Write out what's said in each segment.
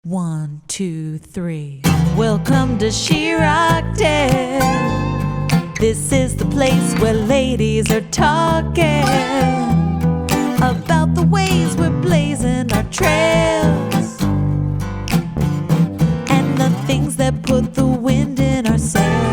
1, 2, 3. Welcome to She Rocked It. This is the place where ladies are talking about the ways we're blazing our trails and the things that put the wind in our sails.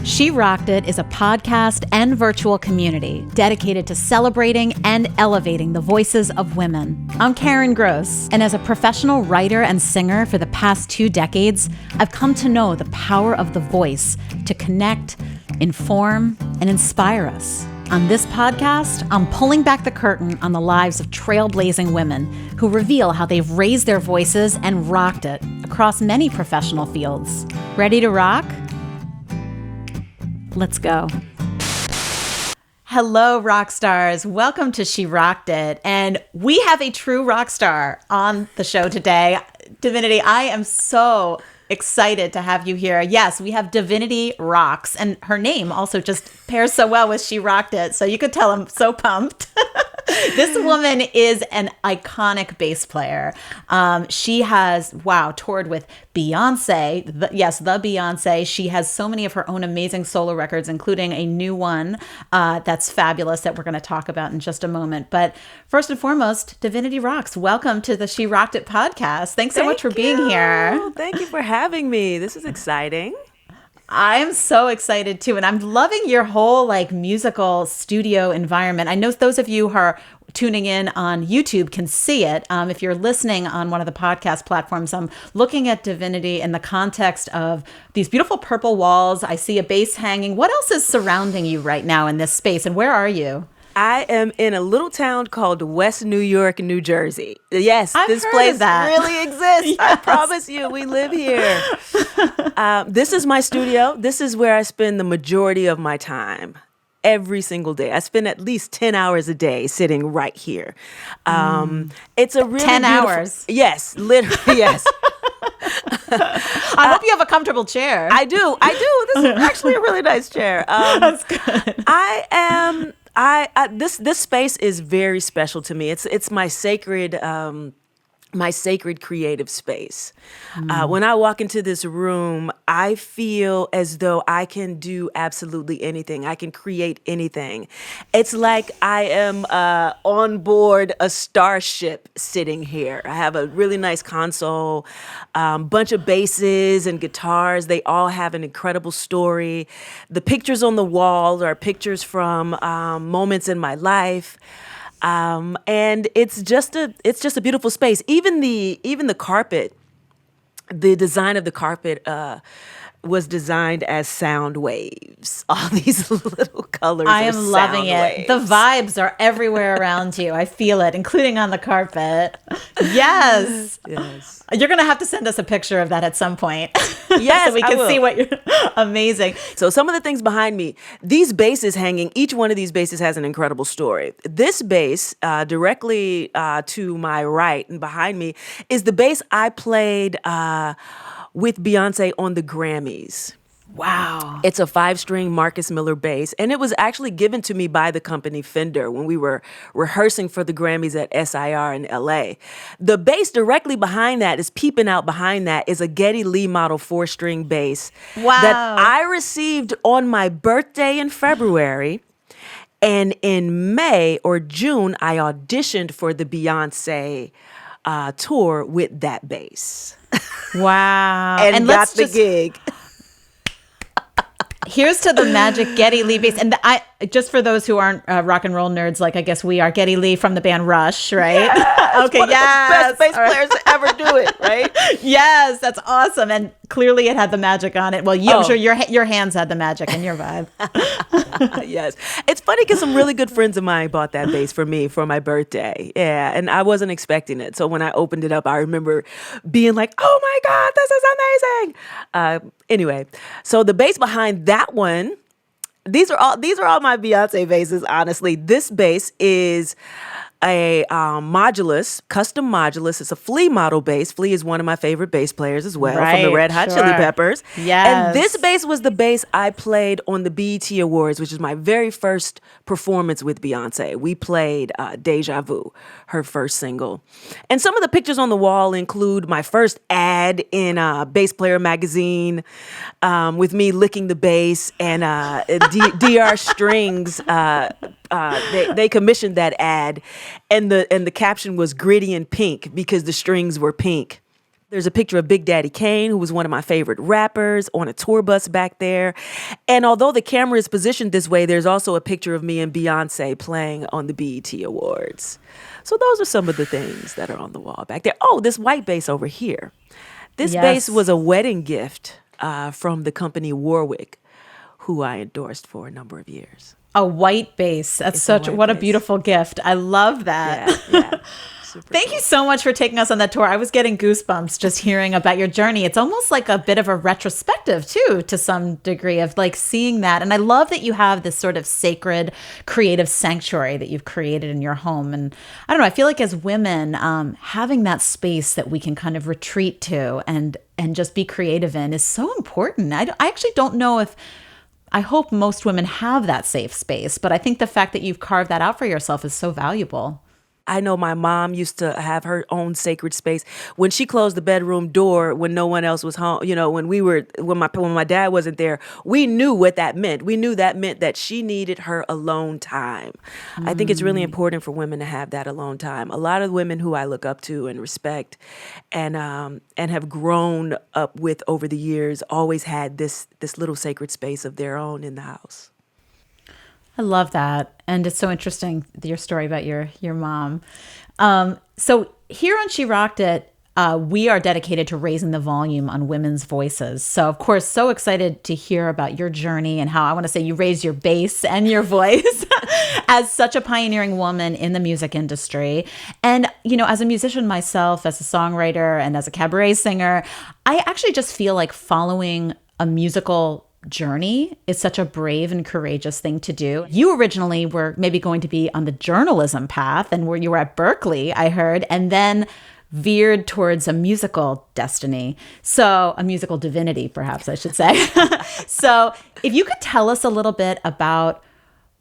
She Rocked It is a podcast and virtual community dedicated to celebrating and elevating the voices of women. I'm Karen Gross, and as a professional writer and singer for the past 2 decades, I've come to know the power of the voice to connect, inform, and inspire us. On this podcast, I'm pulling back the curtain on the lives of trailblazing women who reveal how they've raised their voices and rocked it across many professional fields. Ready to rock? Let's go. Hello, rock stars. Welcome to She Rocked It. And we have a true rock star on the show today. Divinity, I am so excited to have you here. Yes, we have Divinity Roxx, and her name also just pairs so well with She Rocked It. So you could tell I'm so pumped. This woman is an iconic bass player. She has, toured with Beyoncé. The Beyoncé. She has so many of her own amazing solo records, including a new one that's fabulous that we're going to talk about in just a moment. But first and foremost, Divinity Roxx, welcome to the She Rocked It podcast. Thanks so much for being here. Thank you for having me. This is exciting. I'm so excited too. And I'm loving your whole musical studio environment. I know those of you who are tuning in on YouTube can see it. If you're listening on one of the podcast platforms, I'm looking at Divinity in the context of these beautiful purple walls. I see a bass hanging. What else is surrounding you right now in this space? And where are you? I am in a little town called West New York, New Jersey. Yes, this heard place of that. really exists. Yes. I promise you, we live here. This is my studio. This is where I spend the majority of my time. Every single day. I spend at least 10 hours a day sitting right here. It's a really 10 beautiful, hours? Yes, literally, yes. I hope you have a comfortable chair. I do. This is actually a really nice chair. That's good. This space is very special to me. It's my sacred creative space. When I walk into this room, I feel as though I can do absolutely anything. I can create anything. It's like I am on board a starship sitting here. I have a really nice console, bunch of basses and guitars. They all have an incredible story. The pictures on the wall are pictures from moments in my life. And it's just a beautiful space. Even the carpet, the design of the carpet, was designed as sound waves. All these little colors. I am loving it. Waves. The vibes are everywhere around you. I feel it, including on the carpet. Yes. Yes. You're going to have to send us a picture of that at some point. Yes, so we can see what you're amazing. So some of the things behind me, these basses hanging, each one of these basses has an incredible story. This bass, directly to my right and behind me, is the bass I played with Beyoncé on the Grammys. Wow. It's a 5-string Marcus Miller bass, and it was actually given to me by the company Fender when we were rehearsing for the Grammys at SIR in LA. The bass directly behind that, is peeping out behind that, is a Geddy Lee model 4-string bass that I received on my birthday in February. And in May or June, I auditioned for the Beyoncé tour with that bass. Wow. and got the gig. Here's to the magic Geddy Lee bass. And just for those who aren't rock and roll nerds, like I guess we are, Geddy Lee from the band Rush, right? Yes, okay, one yes. of the best bass players to ever do it, right? Yes, that's awesome. And clearly it had the magic on it. Well, I'm sure your hands had the magic and your vibe. Yes. It's funny because some really good friends of mine bought that bass for me for my birthday. Yeah, and I wasn't expecting it. So when I opened it up, I remember being like, oh my God, this is amazing. Anyway, so the bass behind that one, these are all my Beyoncé basses, honestly. This bass is a modulus, custom modulus. It's a Flea model bass. Flea is one of my favorite bass players as well, from the Right, Red Hot Chili sure. Peppers. Yes. And this bass was the bass I played on the BET Awards, which is my very first performance with Beyoncé. We played Deja Vu, her first single. And some of the pictures on the wall include my first ad in Bass Player magazine, with me licking the bass, and DR Strings. They commissioned that ad, and the caption was "Gritty and Pink" because the strings were pink. There's a picture of Big Daddy Kane, who was one of my favorite rappers, on a tour bus back there. And although the camera is positioned this way, there's also a picture of me and Beyoncé playing on the BET Awards. So those are some of the things that are on the wall back there. Oh, this white bass over here. This Yes. bass was a wedding gift from the company Warwick, who I endorsed for a number of years. A white bass. That's It's a such white what a bass. beautiful gift. I love that. Yeah. Super Thank cool. you so much for taking us on that tour. I was getting goosebumps just hearing about your journey. It's almost like a bit of a retrospective too, to some degree, of like seeing that. And I love that you have this sort of sacred creative sanctuary that you've created in your home. And I don't know, I feel like as women, having that space that we can kind of retreat to and just be creative in is so important. I actually don't know if, I hope most women have that safe space, but I think the fact that you've carved that out for yourself is so valuable. I know my mom used to have her own sacred space. When she closed the bedroom door when no one else was home, when my dad wasn't there, we knew what that meant. We knew that meant that she needed her alone time. I think it's really important for women to have that alone time. A lot of women who I look up to and respect and have grown up with over the years always had this little sacred space of their own in the house. I love that. And it's so interesting, your story about your mom. So here on She Rocked It, we are dedicated to raising the volume on women's voices. So, of course, so excited to hear about your journey and how I want to say you raised your bass and your voice as such a pioneering woman in the music industry. And, as a musician myself, as a songwriter and as a cabaret singer, I actually just feel like following a musical journey is such a brave and courageous thing to do. You originally were maybe going to be on the journalism path, and where you were at Berkeley, I heard, and then veered towards a musical destiny. So a musical divinity, perhaps I should say. So if you could tell us a little bit about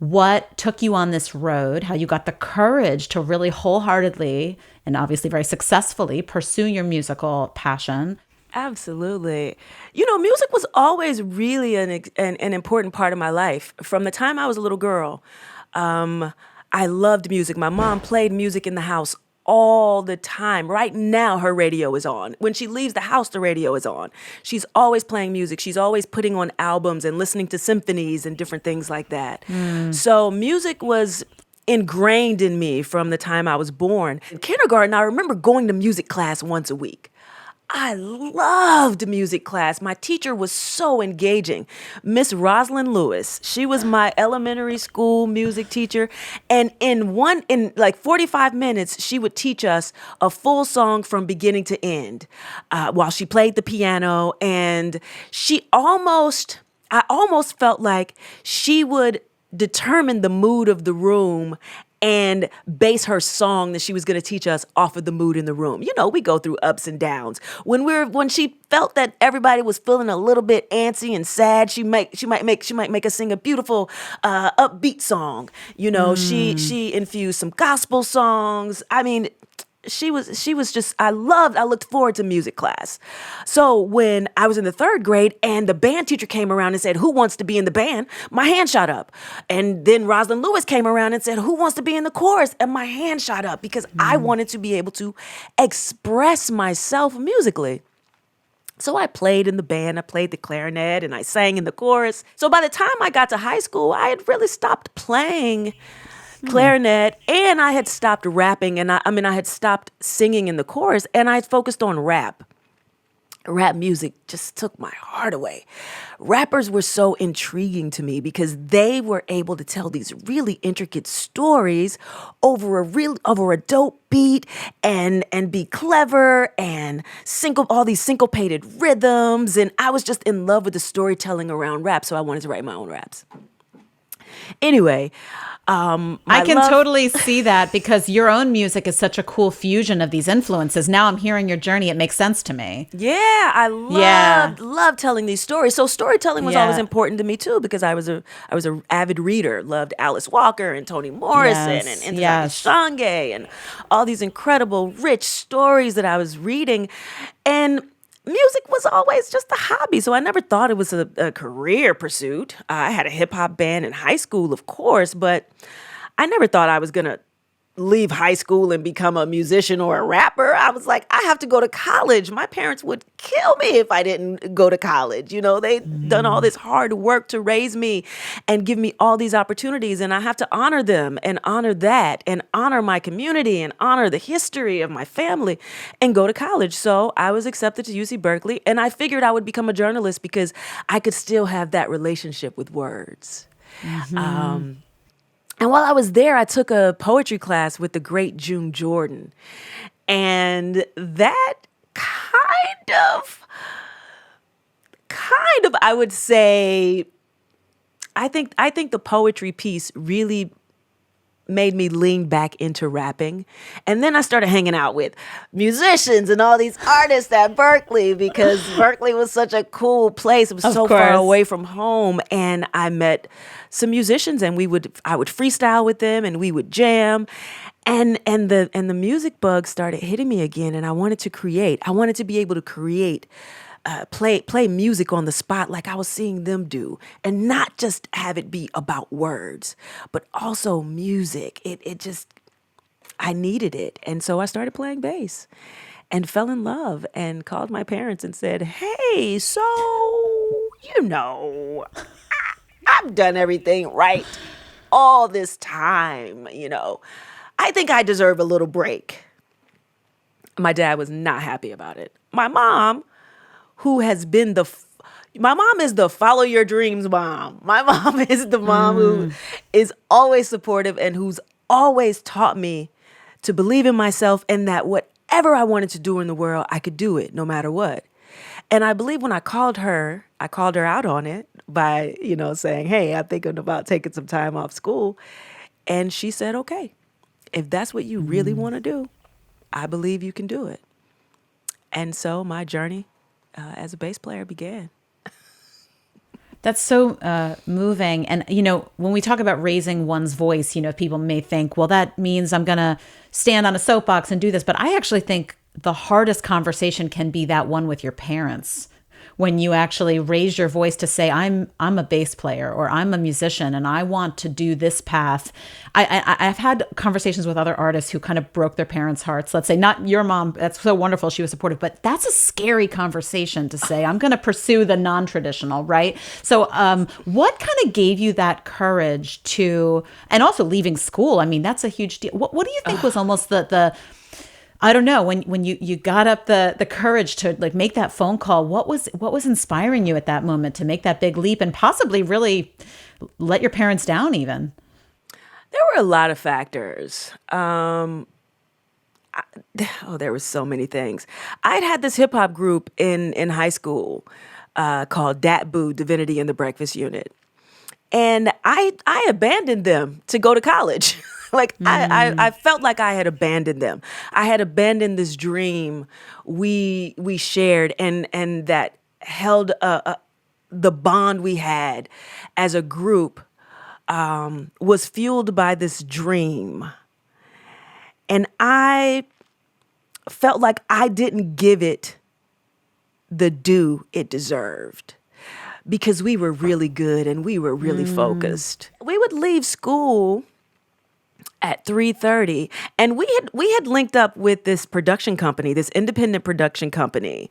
what took you on this road, how you got the courage to really wholeheartedly and obviously very successfully pursue your musical passion. Absolutely. Music was always really an important part of my life. From the time I was a little girl, I loved music. My mom played music in the house all the time. Right now, her radio is on. When she leaves the house, the radio is on. She's always playing music. She's always putting on albums and listening to symphonies and different things like that. So music was ingrained in me from the time I was born. In kindergarten, I remember going to music class once a week. I loved music class. My teacher was so engaging. Miss Rosalind Lewis, she was my elementary school music teacher. And in like 45 minutes, she would teach us a full song from beginning to end while she played the piano. And I almost felt like she would determine the mood of the room and base her song that she was going to teach us off of the mood in the room. We go through ups and downs. When she felt that everybody was feeling a little bit antsy and sad, she might make us sing a beautiful upbeat song. She infused some gospel songs. I mean, she was just, I looked forward to music class. So when I was in the third grade and the band teacher came around and said, "Who wants to be in the band?" my hand shot up. And then Rosalind Lewis came around and said, "Who wants to be in the chorus?" and my hand shot up because I wanted to be able to express myself musically. So I played in the band, I played the clarinet, and I sang in the chorus. So by the time I got to high school, I had really stopped playing clarinet, and I had stopped rapping, and I had stopped singing in the chorus, and I had focused on rap. Rap music just took my heart away. Rappers were so intriguing to me because they were able to tell these really intricate stories over a dope beat and be clever and all these syncopated rhythms, and I was just in love with the storytelling around rap, so I wanted to write my own raps. Anyway, I can totally see that because your own music is such a cool fusion of these influences. Now I'm hearing your journey. It makes sense to me. Yeah, I loved telling these stories. So storytelling was always Yeah. important to me too, because I was a avid reader. Loved Alice Walker and Toni Morrison Yes, and yes. Shange and all these incredible, rich stories that I was reading. And music was always just a hobby, so I never thought it was a career pursuit. I had a hip hop band in high school, of course, but I never thought I was gonna leave high school and become a musician or a rapper. I was like, I have to go to college. My parents would kill me if I didn't go to college. You know, they'd done all this hard work to raise me and give me all these opportunities, and I have to honor them and honor that and honor my community and honor the history of my family and go to college. So I was accepted to UC Berkeley, and I figured I would become a journalist because I could still have that relationship with words. And while I was there, I took a poetry class with the great June Jordan. And that kind of, I would say, I think the poetry piece really made me lean back into rapping. And then I started hanging out with musicians and all these artists at Berkeley, because Berkeley was such a cool place. It was so far away from home. And I met some musicians, and I would freestyle with them, and we would jam. And the music bug started hitting me again, and I wanted to create. I wanted to be able to create, play music on the spot like I was seeing them do, and not just have it be about words, but also music. It just, I needed it. And so I started playing bass and fell in love and called my parents and said, hey, so, I've done everything right all this time, I think I deserve a little break. My dad was not happy about it. My mom, who has been my mom is the follow your dreams mom. My mom is the mom who is always supportive and who's always taught me to believe in myself, and that whatever I wanted to do in the world, I could do it no matter what. And I believe when I called her out on it by, saying, hey, I'm thinking about taking some time off school. And she said, okay, if that's what you really want to do, I believe you can do it. And so my journey as a bass player began. That's so moving. And, when we talk about raising one's voice, people may think, well, that means I'm going to stand on a soapbox and do this. But I actually think the hardest conversation can be that one with your parents, when you actually raise your voice to say, I'm a bass player, or I'm a musician and I want to do this path. I've had conversations with other artists who kind of broke their parents' hearts. Let's say, not your mom, that's so wonderful, she was supportive, but that's a scary conversation to say, I'm going to pursue the non-traditional, right? So what kind of gave you that courage to, and also leaving school? I mean, that's a huge deal. What do you think was almost the I don't know, when you got up the courage to make that phone call, what was inspiring you at that moment to make that big leap and possibly really let your parents down even? There were a lot of factors. There were so many things. I'd had this hip hop group in high school called Dat Boo, Divinity and the Breakfast Unit. And I abandoned them to go to college. I felt like I had abandoned them. I had abandoned this dream we shared and that held the bond we had as a group was fueled by this dream. And I felt like I didn't give it the due it deserved, because we were really good and we were really focused. We would leave school at 3:30, and we had linked up with this production company, this independent production company.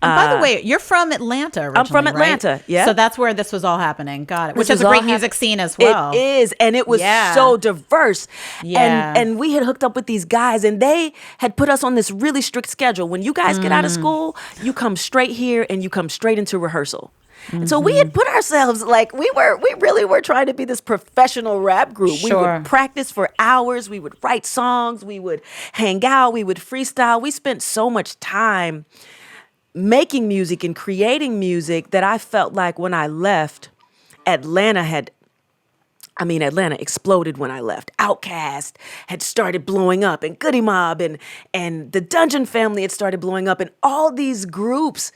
And by the way, you're from Atlanta originally, I'm from Atlanta, right? yeah. So that's where this was all happening. Got it. Which This is a was great all music scene as well. It is, and it was so diverse. Yeah. And we had hooked up with these guys, and they had put us on this really strict schedule. When you guys get out of school, you come straight here and you come straight into rehearsal. And so we had put ourselves we really were trying to be this professional rap group. Sure. We would practice for hours. We would write songs. We would hang out. We would freestyle. We spent so much time making music and creating music that I felt like when I left, Atlanta had I mean, Atlanta exploded when I left. Outkast had started blowing up, and Goody Mob and the Dungeon Family had started blowing up, and all these groups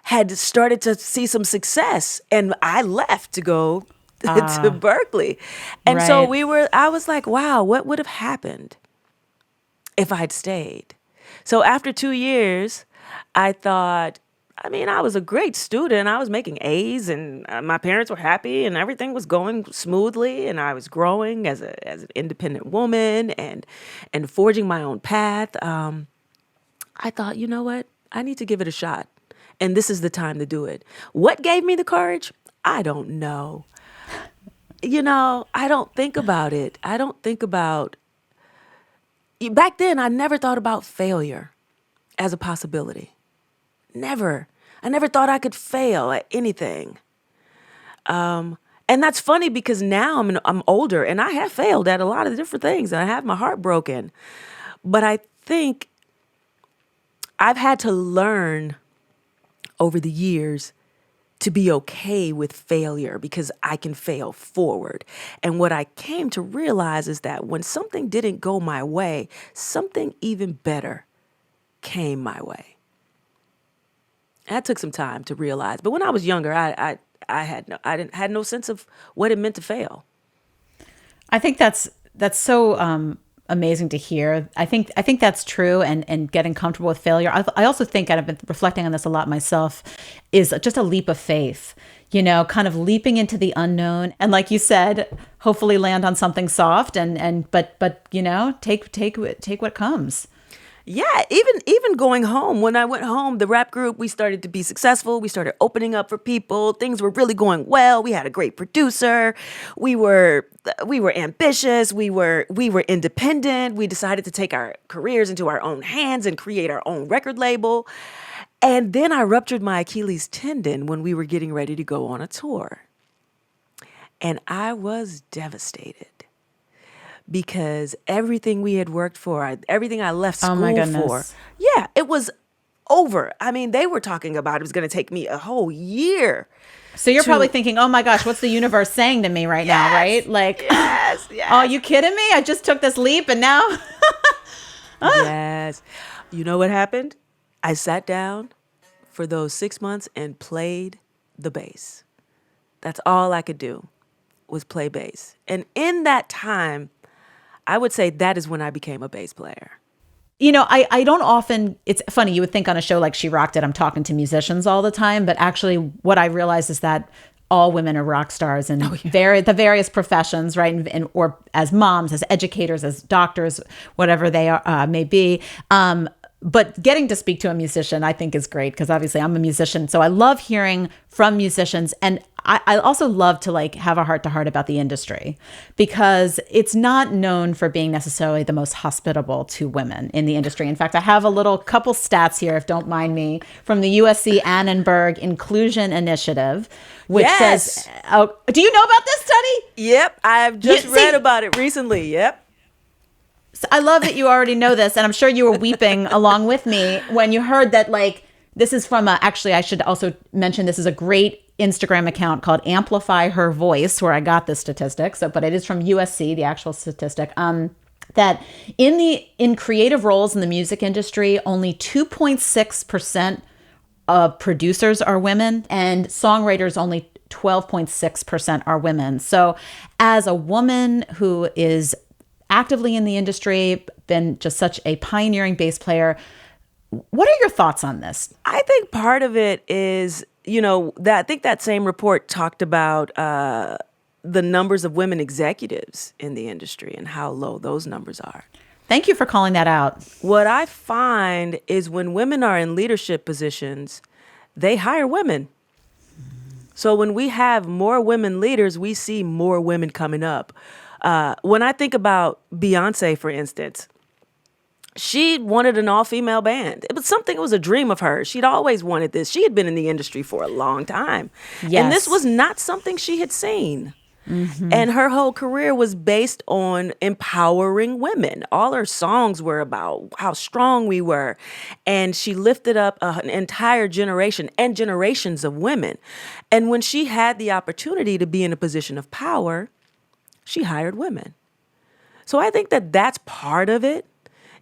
had started to see some success. And I left to go to Berkeley. And so Right. I was like, wow, what would have happened if I'd stayed? So after 2 years, I thought, I mean, I was a great student. I was making A's, and my parents were happy, and everything was going smoothly, and I was growing as an independent woman and forging my own path. I thought, you know what? I need to give it a shot, and this is the time to do it. What gave me the courage? I don't know. I don't think about it. I don't think about. Back then, I never thought about failure as a possibility. Never. I never thought I could fail at anything. And that's funny because now I'm older and I have failed at a lot of different things. And I have my heart broken. But I think I've had to learn over the years to be okay with failure because I can fail forward. And what I came to realize is that when something didn't go my way, something even better came my way. That took some time to realize. But when I was younger, I had no sense of what it meant to fail. I think that's so amazing to hear. I think that's true, and getting comfortable with failure. I also think, and I've been reflecting on this a lot myself, is just a leap of faith. Kind of leaping into the unknown, and like you said, hopefully land on something soft, but take what comes. Yeah, even going home, when I went home, the rap group, we started to be successful. We started opening up for people. Things were really going well. We had a great producer. We were ambitious. We were independent. We decided to take our careers into our own hands and create our own record label. And then I ruptured my Achilles tendon when we were getting ready to go on a tour. And I was devastated. Because everything we had worked for, everything I left school for, yeah, it was over. I mean, they were talking about it was going to take me a whole year. So you're probably thinking, oh my gosh, what's the universe saying to me right now, right? Like, yes. Oh, are you kidding me? I just took this leap and now. Yes. You know what happened? I sat down for those 6 months and played the bass. That's all I could do was play bass. And in that time, I would say that is when I became a bass player. I don't often, it's funny, you would think on a show like She Rocked It, I'm talking to musicians all the time, but actually what I realize is that all women are rock stars in the various professions, right? Or as moms, as educators, as doctors, whatever they are, may be. But getting to speak to a musician, I think, is great because obviously I'm a musician. So I love hearing from musicians. And I also love to have a heart to heart about the industry because it's not known for being necessarily the most hospitable to women in the industry. In fact, I have a couple stats here, if don't mind me, from the USC Annenberg Inclusion Initiative, which says, do you know about this study? Yep. I've just read about it recently. Yep. So I love that you already know this, and I'm sure you were weeping along with me when you heard that, this is from actually, I should also mention this is a great Instagram account called Amplify Her Voice, where I got this statistic. But it is from USC, the actual statistic, that in creative roles in the music industry, only 2.6% of producers are women, and songwriters only 12.6% are women. So as a woman who is actively in the industry, been just such a pioneering bass player, what are your thoughts on this? I think part of it is, I think that same report talked about the numbers of women executives in the industry and how low those numbers are. Thank you for calling that out. What I find is when women are in leadership positions, they hire women. So when we have more women leaders, we see more women coming up. When I think about Beyoncé, for instance, she wanted an all-female band. It was a dream of hers. She'd always wanted this. She had been in the industry for a long time. Yes. And this was not something she had seen. Mm-hmm. And her whole career was based on empowering women. All her songs were about how strong we were. And she lifted up an entire generation and generations of women. And when she had the opportunity to be in a position of power, she hired women. So I think that that's part of it,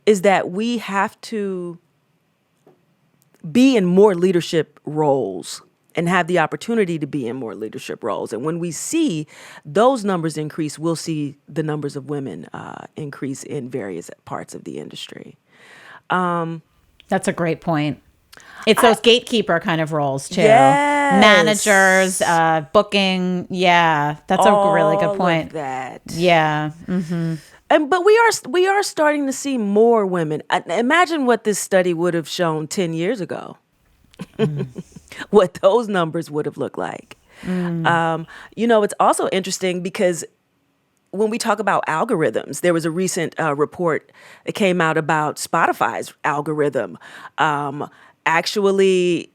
is that we have to be in more leadership roles and have the opportunity to be in more leadership roles. And when we see those numbers increase, we'll see the numbers of women increase in various parts of the industry. That's a great point. It's those gatekeeper kind of roles too. Yes. Managers, booking. Yeah, that's a really good point. Of that. Yeah. Mm-hmm. But we are starting to see more women. Imagine what this study would have shown 10 years ago. What those numbers would have looked like. It's also interesting because when we talk about algorithms, there was a recent report that came out about Spotify's algorithm actually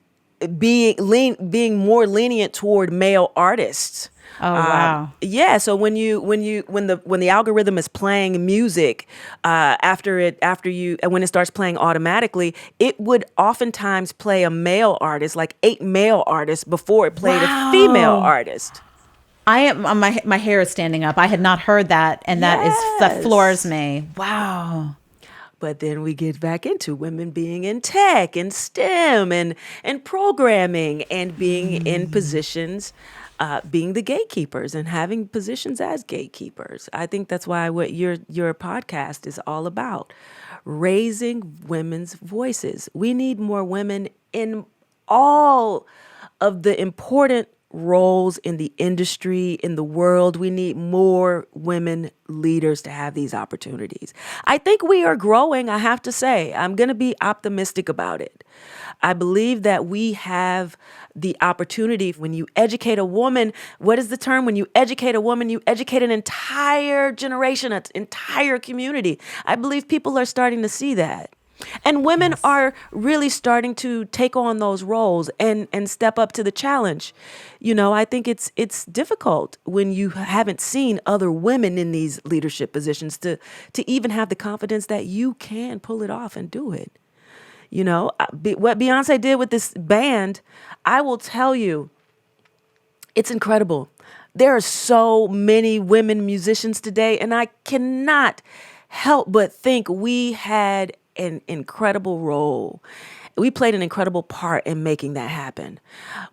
being more lenient toward male artists. Oh wow! Yeah, so when the algorithm is playing music when it starts playing automatically, it would oftentimes play a male artist, like 8 male artists, before it played a female artist. I am my hair is standing up. I had not heard that, and that floors me. Wow. But then we get back into women being in tech and STEM and programming and being in positions, being the gatekeepers and having positions as gatekeepers. I think that's why what your podcast is all about, raising women's voices. We need more women in all of the important roles in the industry, in the world. We need more women leaders to have these opportunities. I think we are growing, I have to say. I'm going to be optimistic about it. I believe that we have the opportunity. When you educate a woman, what is the term? When you educate a woman, you educate an entire generation, an entire community. I believe people are starting to see that. And women are really starting to take on those roles and step up to the challenge. I think it's difficult when you haven't seen other women in these leadership positions to even have the confidence that you can pull it off and do it. What Beyoncé did with this band, I will tell you, it's incredible. There are so many women musicians today, and I cannot help but think we had an incredible role. We played an incredible part in making that happen.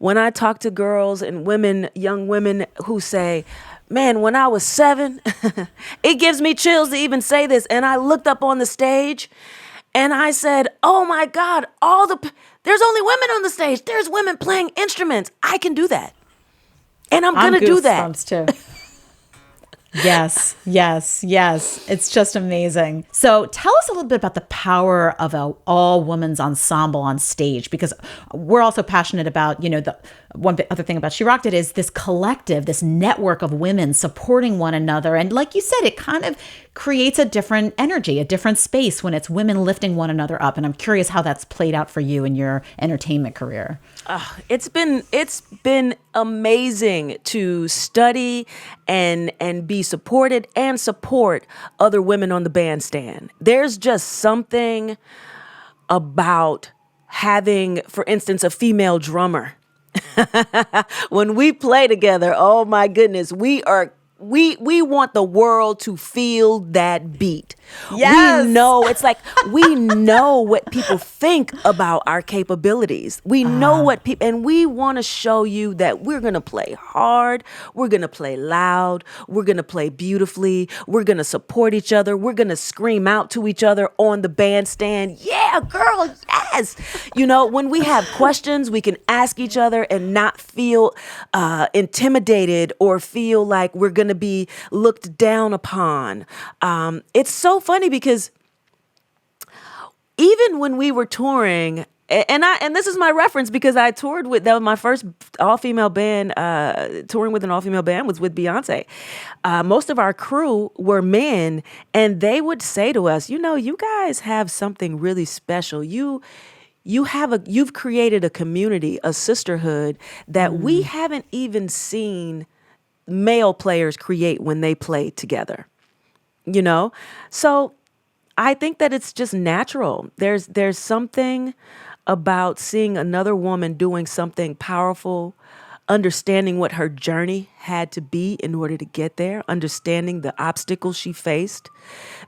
When I talk to girls and women, young women who say, man, when I was 7, it gives me chills to even say this. And I looked up on the stage and I said, oh my God, there's only women on the stage. There's women playing instruments. I can do that. And I'm going to do that. Too. Yes. It's just amazing. So tell us a little bit about the power of an all-women's ensemble on stage, because we're also passionate about, the one other thing about She Rocked It is this collective, this network of women supporting one another. And like you said, it kind of creates a different energy, a different space when it's women lifting one another up. And I'm curious how that's played out for you in your entertainment career. It's been amazing to study and be supported and support other women on the bandstand. There's just something about having, for instance, a female drummer. When we play together, oh my goodness, we want the world to feel that beat. Yes. We know, it's like, we know what people think about our capabilities. We know what people, and we want to show you that we're going to play hard. We're going to play loud. We're going to play beautifully. We're going to support each other. We're going to scream out to each other on the bandstand. Yeah, girl, yes. When we have questions, we can ask each other and not feel intimidated or feel like we're going to be looked down upon. It's so funny because even when we were touring, and this is my reference because that was my first all-female band, touring with an all-female band was with Beyoncé. Most of our crew were men, and they would say to us, you guys have something really special. You've created a community, a sisterhood that we haven't even seen male players create when they play together. So I think that it's just natural. There's something about seeing another woman doing something powerful, understanding what her journey had to be in order to get there, understanding the obstacles she faced,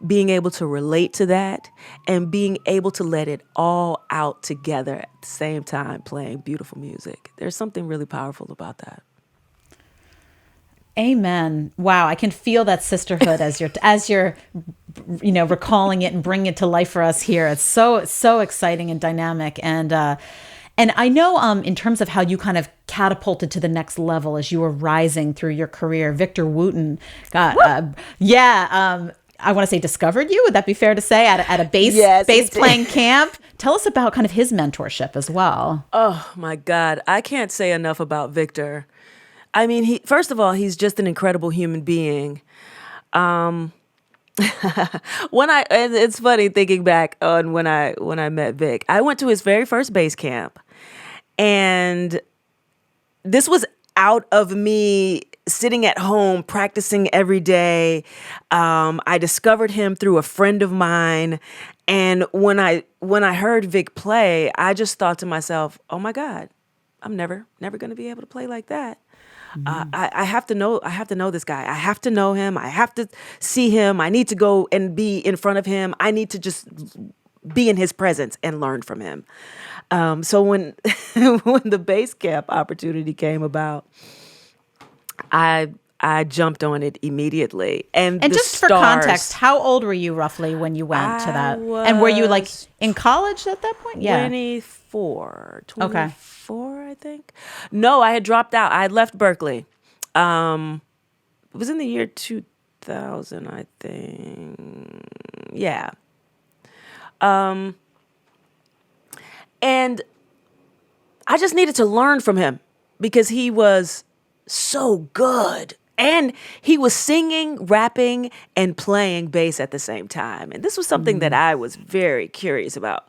being able to relate to that, and being able to let it all out together at the same time playing beautiful music. There's something really powerful about that. Amen. Wow, I can feel that sisterhood as you're recalling it and bringing it to life for us here. It's so exciting and dynamic, and I know in terms of how you kind of catapulted to the next level as you were rising through your career, Victor Wooten got I want to say discovered you. Would that be fair to say at a bass playing camp? Tell us about kind of his mentorship as well. Oh my God, I can't say enough about Victor. I mean, first of all, he's just an incredible human being. It's funny thinking back on when I met Vic. I went to his very first bass camp, and this was out of me sitting at home practicing every day. I discovered him through a friend of mine, and when I heard Vic play, I just thought to myself, "Oh my God, I'm never going to be able to play like that." I have to know this guy. I have to know him. I have to see him. I need to go and be in front of him. I need to just be in his presence and learn from him. So when the bass camp opportunity came about, I jumped on it immediately. And just for context, how old were you roughly when you went to that? And were you like in college at that point? Yeah. 24, I think. No, I had dropped out. I had left Berkeley. It was in the year 2000, I think. Yeah. And I just needed to learn from him because he was so good. And he was singing, rapping, and playing bass at the same time. And this was something that I was very curious about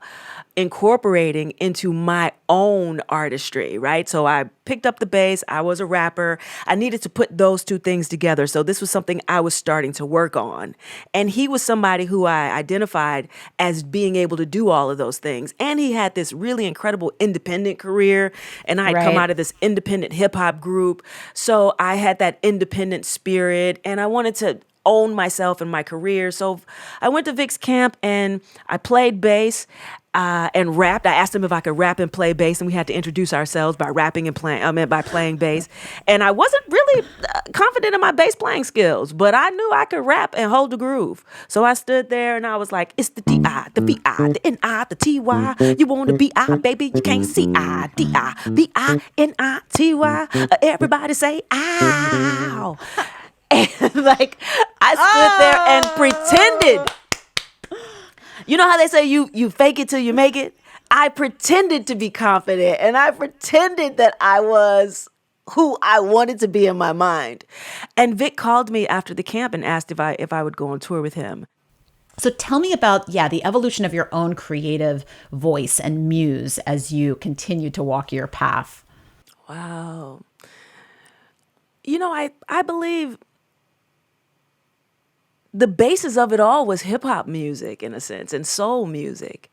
incorporating into my own artistry, right? So I picked up the bass. I was a rapper. I needed to put those two things together. So this was something I was starting to work on. And he was somebody who I identified as being able to do all of those things. And he had this really incredible independent career. And I had come out of this independent hip hop group. So I had that independent spirit, and I wanted to own myself and my career. So I went to Vic's camp and I played bass and rapped. I asked him if I could rap and play bass, and we had to introduce ourselves by rapping and by playing bass. And I wasn't really confident in my bass playing skills, but I knew I could rap and hold the groove. So I stood there and I was like, it's the D-I, the V-I, the N-I, the T-Y. You want to B-I, baby, you can't see I, D-I, V-I-N-I-T-Y. Everybody say, ow. And like, I stood there and pretended. You know how they say you fake it till you make it? I pretended to be confident, and I pretended that I was who I wanted to be in my mind. And Vic called me after the camp and asked if I would go on tour with him. So tell me about, the evolution of your own creative voice and muse as you continue to walk your path. Wow. You know, I believe the basis of it all was hip hop music in a sense, and soul music.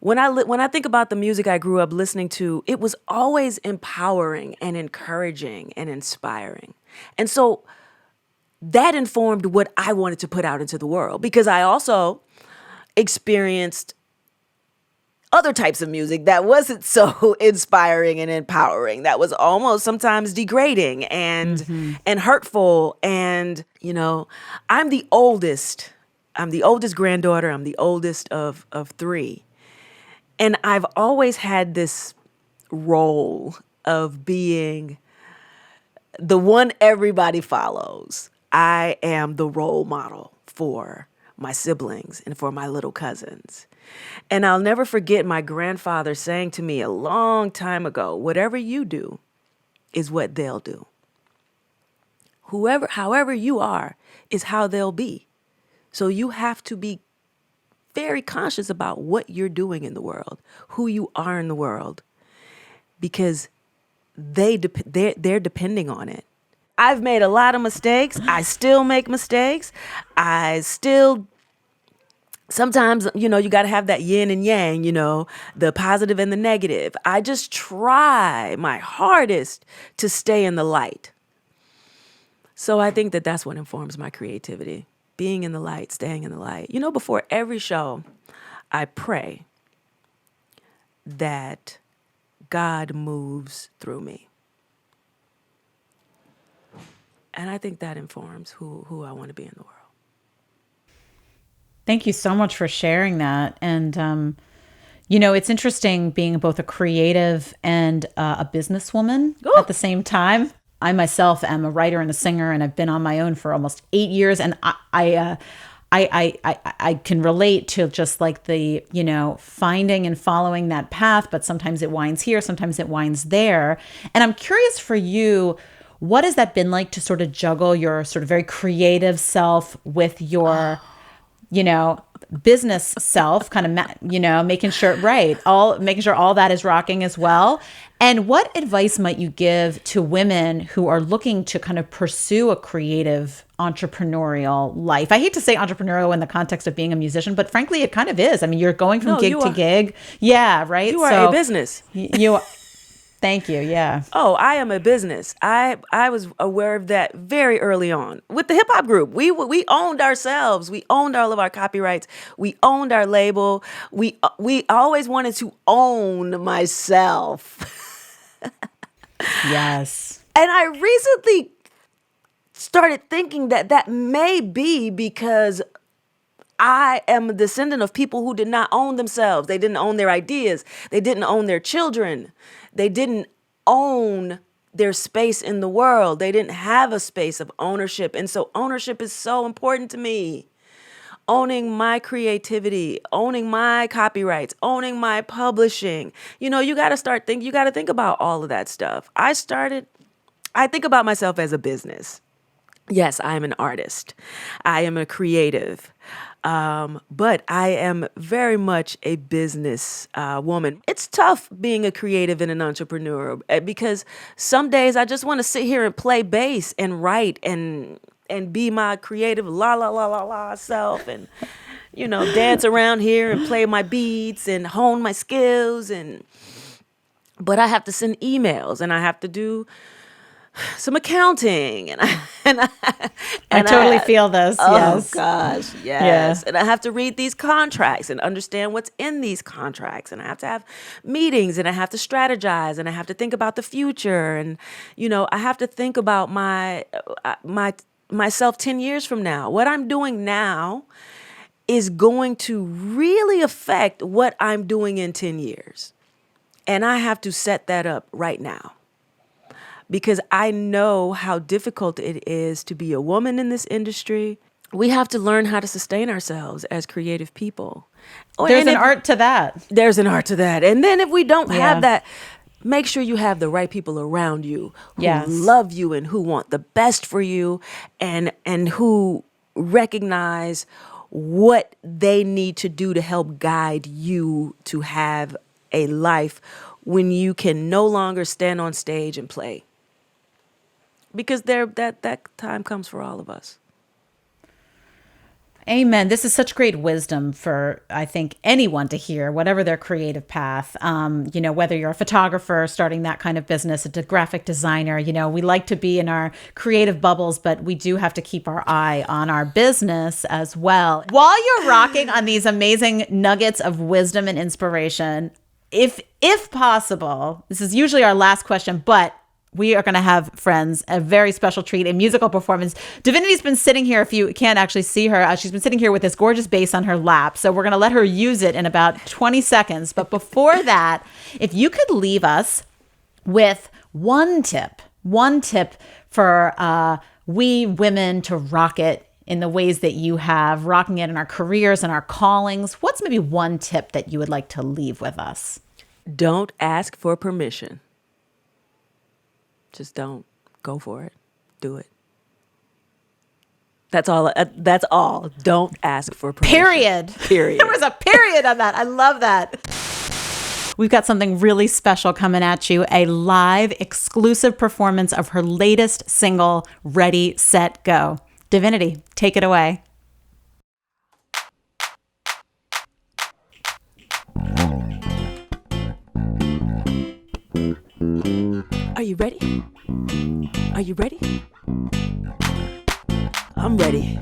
When I think about the music I grew up listening to, it was always empowering and encouraging and inspiring. And so that informed what I wanted to put out into the world, because I also experienced other types of music that wasn't so inspiring and empowering, that was almost sometimes degrading and hurtful. And, you know, I'm the oldest granddaughter. I'm the oldest of three. And I've always had this role of being the one everybody follows. I am the role model for my siblings and for my little cousins. And I'll never forget my grandfather saying to me a long time ago, whatever you do is what they'll do. However you are is how they'll be. So you have to be very conscious about what you're doing in the world, who you are in the world, because they're depending on it. I've made a lot of mistakes. I still make mistakes. I still sometimes, you got to have that yin and yang, the positive and the negative. I just try my hardest to stay in the light. So I think that that's what informs my creativity. Being in the light, staying in the light. Before every show, I pray that God moves through me. And I think that informs who I want to be in the world. Thank you so much for sharing that. And, it's interesting being both a creative and a businesswoman at the same time. I myself am a writer and a singer, and I've been on my own for almost 8 years. And I can relate to just like the, finding and following that path, but sometimes it winds here, sometimes it winds there. And I'm curious for you, what has that been like to sort of juggle your sort of very creative self with your, business self, kind of, making sure all that is rocking as well. And what advice might you give to women who are looking to kind of pursue a creative entrepreneurial life? I hate to say entrepreneurial in the context of being a musician, but frankly, it kind of is. I mean, you're going from gig to gig. Yeah, right? You are a business. Thank you. Yeah. Oh, I am a business. I was aware of that very early on with the hip hop group. We owned ourselves. We owned all of our copyrights. We owned our label. We always wanted to own myself. Yes. And I recently started thinking that may be because I am a descendant of people who did not own themselves. They didn't own their ideas. They didn't own their children. They didn't own their space in the world. They didn't have a space of ownership. And so ownership is so important to me. Owning my creativity, owning my copyrights, owning my publishing. You got to think about all of that stuff. I think about myself as a business. Yes, I am an artist. I am a creative. But I am very much a business woman. It's tough being a creative and an entrepreneur because some days I just want to sit here and play bass and write and be my creative la la la la la self and dance around here and play my beats and hone my skills but I have to send emails and I have to do some accounting and I totally feel this. Yes. Oh gosh, yes. Yeah. And I have to read these contracts and understand what's in these contracts, and I have to have meetings and I have to strategize and I have to think about the future, and I have to think about myself 10 years from now. What I'm doing now is going to really affect what I'm doing in 10 years. And I have to set that up right now. Because I know how difficult it is to be a woman in this industry. We have to learn how to sustain ourselves as creative people. There's an art to that. There's an art to that. And then if we don't have that, make sure you have the right people around you who love you and who want the best for you and who recognize what they need to do to help guide you to have a life when you can no longer stand on stage and play. Because that time comes for all of us. Amen. This is such great wisdom for, I think, anyone to hear, whatever their creative path. Whether you're a photographer starting that kind of business, a graphic designer, we like to be in our creative bubbles, but we do have to keep our eye on our business as well. While you're rocking on these amazing nuggets of wisdom and inspiration, if possible, this is usually our last question, but we are going to have, friends, a very special treat, a musical performance. Divinity's been sitting here, if you can't actually see her, she's been sitting here with this gorgeous bass on her lap. So we're going to let her use it in about 20 seconds. But before that, if you could leave us with one tip for we women to rock it in the ways that you have, rocking it in our careers and our callings, what's maybe one tip that you would like to leave with us? Don't ask for permission. Just don't. Go for it. Do it. That's all. That's all. Don't ask for permission. Period. There was a period on that. I love that. We've got something really special coming at you, a live exclusive performance of her latest single, Ready, Set, Go. Divinity, take it away. you ready? Are you ready? I'm ready.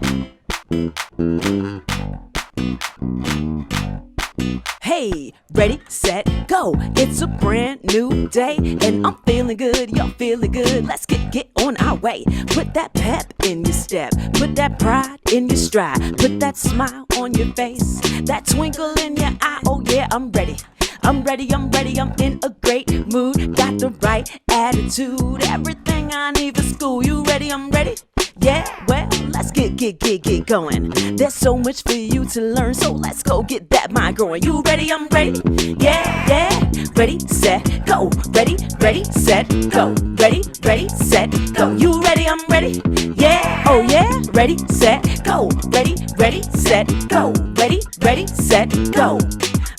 Hey, ready, set, go. It's a brand new day, and I'm feeling good, y'all feeling good. Let's get on our way. Put that pep in your step, put that pride in your stride, put that smile on your face, that twinkle in your eye. Oh yeah, I'm ready. I'm ready, I'm in a great mood. Got the right attitude, everything I need for school. You ready? I'm ready. Yeah, well, let's get going. There's so much for you to learn, so let's go get that mind growing. You ready? I'm ready. Yeah. Ready, set, go. Ready, set, go. Ready, set, go. You ready? I'm ready. Yeah, oh yeah. Ready, set, go. Ready, set, go. Ready, set, go.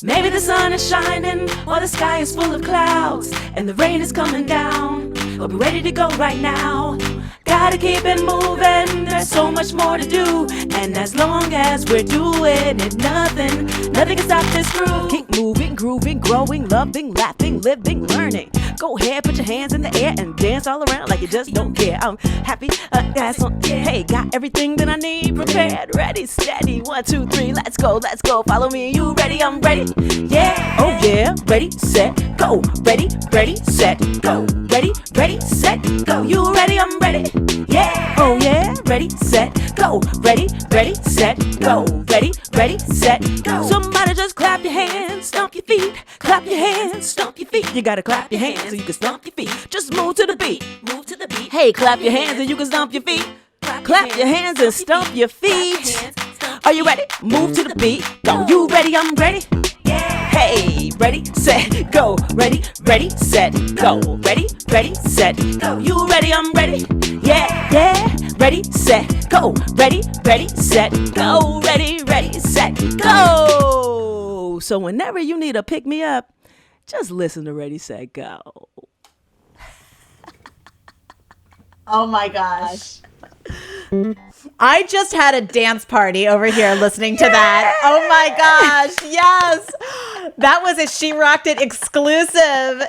Maybe the sun is shining or the sky is full of clouds and the rain is coming down, but we're ready to go right now. Gotta keep it moving, there's so much more to do, and as long as we're doing it, nothing can stop this groove. Keep moving, grooving, growing, loving, laughing, living, learning. Go ahead, put your hands in the air and dance all around like you just don't care. I'm happy, hey, got everything that I need prepared, ready, steady, 1, 2, 3, let's go, follow me. You ready? I'm ready. Yeah, oh yeah, ready, set, go. Ready, set, go. Ready, set, go. You ready? I'm ready. Yeah, oh yeah, ready, set, go. Ready, set, go. Ready, set, go. Somebody just clap your hands, stomp your feet. Clap your hands, stomp your feet. You gotta clap your hands so you can stomp your feet. Just move to the beat. Hey, clap your hands and you can stomp your feet. Clap your hands and stomp your feet. Are you ready? Move to the beat. Go. You ready? I'm ready. Hey, ready, set, go. Ready, set, go. Ready, set, go. You ready? I'm ready. Yeah. Ready, set, go. Ready, set, go. Ready, set, go. So whenever you need a pick me up, just listen to Ready, Set, Go. Oh my gosh. I just had a dance party over here listening to that. Oh my gosh. Yes. That was a She Rocked It exclusive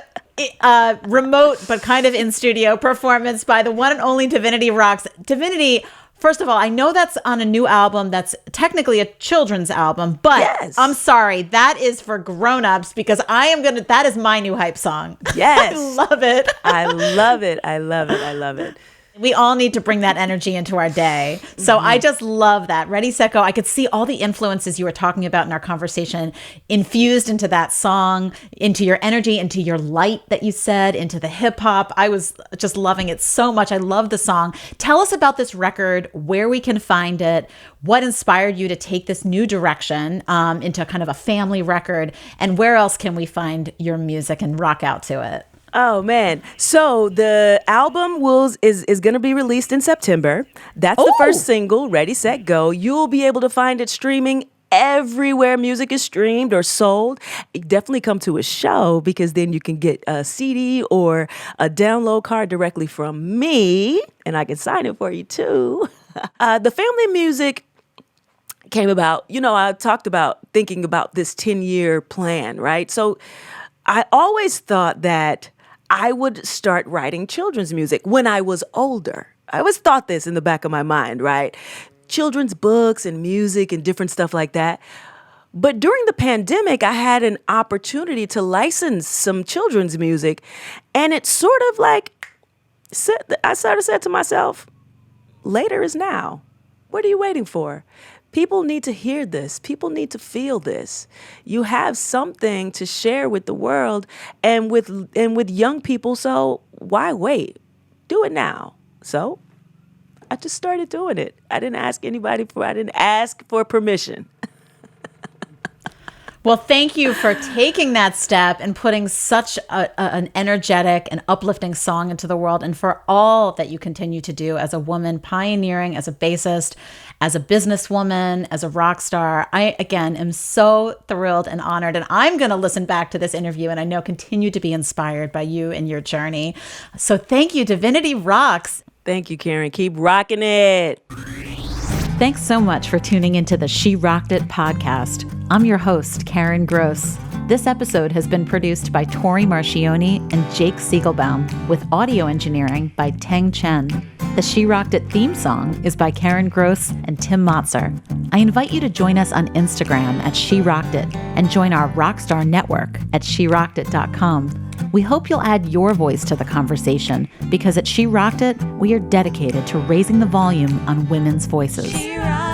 remote but kind of in studio performance by the one and only Divinity Roxx. Divinity, first of all, I know that's on a new album that's technically a children's album, but yes. I'm sorry, that is for grown-ups because that is my new hype song. Yes. I love it. I love it. We all need to bring that energy into our day. So I just love that. Ready, Set, Go. I could see all the influences you were talking about in our conversation infused into that song, into your energy, into your light that you said, into the hip hop. I was just loving it so much. I love the song. Tell us about this record, where we can find it, what inspired you to take this new direction into kind of a family record, and where else can we find your music and rock out to it? Oh man. So the album is going to be released in September. That's the first single, Ready, Set, Go. You'll be able to find it streaming everywhere music is streamed or sold. Definitely come to a show because then you can get a CD or a download card directly from me and I can sign it for you too. The family music came about, I talked about thinking about this 10-year plan, right? So I always thought that I would start writing children's music when I was older. I always thought this in the back of my mind, right? Children's books and music and different stuff like that. But during the pandemic, I had an opportunity to license some children's music. And it sort of I sort of said to myself, later is now. What are you waiting for? People need to hear this. People need to feel this. You have something to share with the world and with young people, so why wait? Do it now. So I just started doing it. I didn't ask for permission. Well, thank you for taking that step and putting such an energetic and uplifting song into the world, and for all that you continue to do as a woman pioneering, as a bassist, as a businesswoman, as a rock star. I, again, am so thrilled and honored, and I'm going to listen back to this interview and I know continue to be inspired by you and your journey. So thank you, Divinity Roxx. Thank you, Karen. Keep rocking it. Thanks so much for tuning into the She Rocked It podcast. I'm your host, Karen Gross. This episode has been produced by Tori Marchioni and Jake Siegelbaum, with audio engineering by Teng Chen. The She Rocked It theme song is by Karen Gross and Tim Motzer. I invite you to join us on Instagram at She Rocked It and join our Rockstar Network at SheRockedIt.com. We hope you'll add your voice to the conversation, because at She Rocked It, we are dedicated to raising the volume on women's voices. She rocked